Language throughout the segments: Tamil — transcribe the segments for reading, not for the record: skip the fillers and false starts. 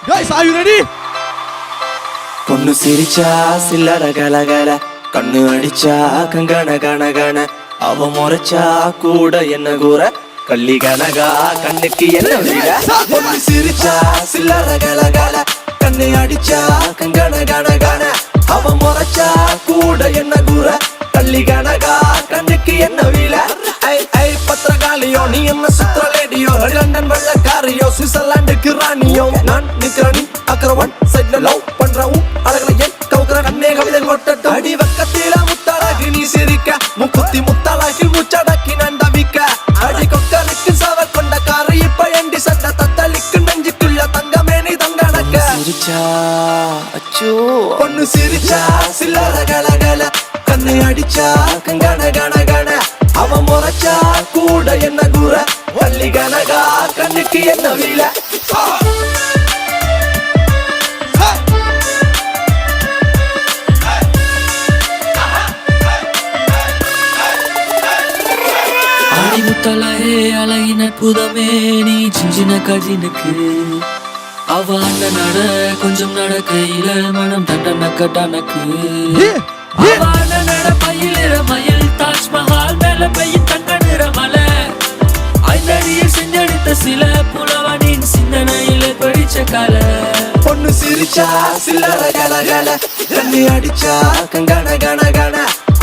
Guys, are you ready? பொண்ணு சிரிச்சா சில்லற கலகல கண்ணு அடிச்சா கங்கன கனகன அவ முறைச்சா கூட என்ன கூற கள்ளி கனகா கண்ணுக்கு என்ன வீர பொண்ணு சிரிச்சா சில்லற கலகல கண்ணு அடிச்சா கங்கன கனகன அவ முறைச்சா கூட என்ன கூற கள்ளி கனகா கண்ணுக்கு என்ன வீர ஐ ஐ பத்திரகாளியோ நீ என்ன சுத்திர லேடியோ லண்டன் வெள்ளக்காரியோ சுவிட்சர்லாந்துக்கு ராணியோ நான் நிக்கிறனி அக்கரவன் சைட்ல லவ் பண்றவும் அழகல என் கவுக்கற கண்ணே கவிதை கொட்டட்டும் அடி வக்கத்தில முத்தழகி நீ சிரிக்க முக்குத்தி முத்தழகில் முச்சடக்கி நண்டவிக்க அடி கொக்கலுக்கு சவ கொண்ட காரை இப்ப எண்டி சட்ட தத்தளிக்கு நெஞ்சுக்குள்ள தங்கமே நீ தங்கடக்க சிரிச்சா அச்சோ பொண்ணு சிரிச்சா சில்லற கலகல கண்ணை அடிச்சா கங்கன கனகன அவ முறைச்சா கூட என்ன கூற வள்ளி கனகா கண்ணுக்கு என்ன வீல ஆடிமுத்தலகே அழகின் அற்புதமே நீ சின்ன கஜினுக்கு அவ அந்த நட கொஞ்சம் நடக்கையில மனம் தண்டனக்க டனக்கு அவ அந்த நட பயிலிற மயில் தாஜ்மஹால் மேல பையின் தங்க நிற மலை ஐந்தடியில் செஞ்செடுத்த சில புலவனின் சிந்தனையில படிச்ச கலை பொண்ணு சிரிச்சா சில்லற கலகல கண்ணி அடிச்சா கங்கன கனகன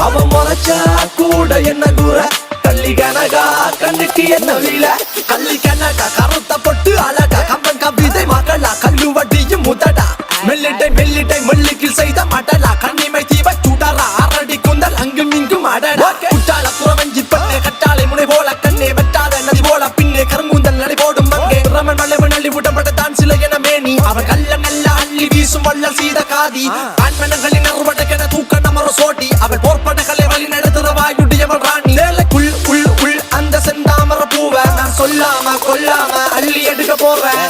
அவ முறைச்சா கூட என்ன கூற கள்ளி கனகா கண்ணுக்கு என்ன வீல கள்ளி கனகா கருத்த பொட்டு அழகா கம்பன் கவிதை மகளா கல்லு வட்டியும் முதடா மெல்லிட்டை மெல்லிட்டை மெல்லிக்கில் செய்த மடலா கண்ணிமை தீவ சுடரா அரடி குந்தல் அங்கும் இங்கும் அடடா குட்டாள புறவஞ்சி பண்ணே கட்டாளை முனை போல கண்ணே வெட்டாத நதி போல பின்னே கருங்குந்தல் நடை போடும் மங்கே ரமன் வளைவு நள்ளி விடப்பட்ட தான் சில என மேனி அவ கல்ல நல்ல அள்ளி வீசும் வள்ளல் சீத காதி ஆண்மனங்களின் அறுவடைக்கென தூக்க நமர சோட்டி அவள் போர்ப்படைகளை வழி நடத்துற வாயுடையவள் ராணி வேலைக்குள் உள் உள் அந்த செந்தாமர பூவ நான் சொல்லாம கொல்லாம அள்ளி எடுக்க போறேன்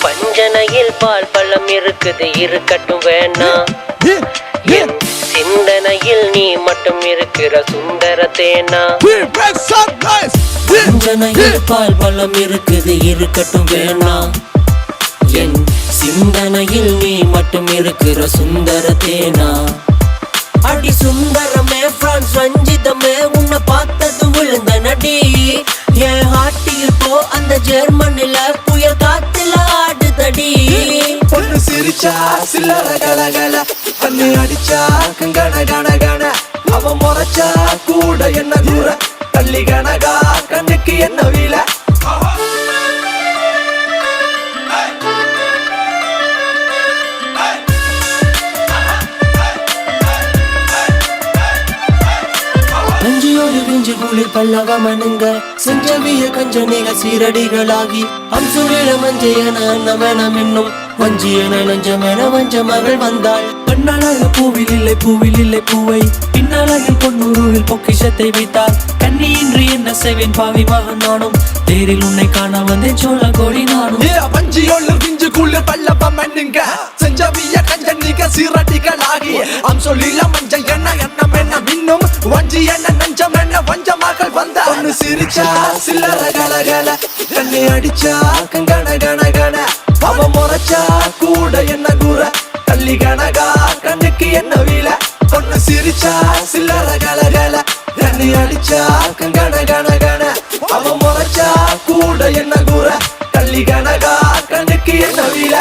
பஞ்சனையில் பால் பழம் இருக்குது இருக்கட்டும் வேணாம் என் சிந்தனையில் நீ மட்டும் இருக்கிற சுந்தர தேனா பஞ்சனையில் பால் பழம் இருக்குது இருக்கட்டும் வேணாம் என் சிந்தனையில் நீ மட்டும் இருக்கிற சுந்தர தேனா அடி சுந்தரமே பிரான்ஸ் ரஞ்சிதமே உன்னை பார்த்தது விழுந்த நடி என் ஹாட்டியில் போ அந்த ஜெர்மனில புயல் காத்துல ஆடுதடி பொண்ணு சிரிச்சா சில்லற கலகல கண்ணு அடிச்சா கங்கன கனகன அவ முறைச்சா கூட என்ன கூற கள்ளி கனகா கண்ணுக்கு என்ன வீல குளிர் பல்லவ மனுங்க செஞ்சவிய கஞ்சனிக சீரடிகளாகி அம்சுரில மஞ்சையன அன்னமனம் என்னும் வஞ்சியன நஞ்சமென வஞ்ச மகள் வந்தாள் பெண்ணழக பூவில் இல்லை பூவை பின்னழகில் பொன்னுருவில் பொக்கிஷத்தை வைத்தாள் கண்ணியின்றி என்ன செய்வேன் பாவி மகன் நானும் தேரில் உன்னை காண வந்தேன் சோழ கோடி நானும் வஞ்சியோள்ள பிஞ்சு குளிர் பல்லவ மனுங்க செஞ்சவிய கஞ்சனிக சீரடிகளாகி அம்சுரில மஞ்சையன அன்னமனம் என்னும் வஞ்சியன நஞ்சமென வஞ்ச மகள் வந்த பொண்ணு சிரிச்சா சில்லற கலகல கண்ணி அடிச்சா கங்கன கனகன அவ முறைச்சா கூட என்ன கூற கள்ளி கனகா கண்ணுக்கு என்ன வீல பொண்ணு சிரிச்சா சில்லற கலகல கண்ணி அடிச்சா கங்கன கனகன அவ முறைச்சா கூட என்ன கூற கள்ளி கனகா கண்ணுக்கு என்ன வீல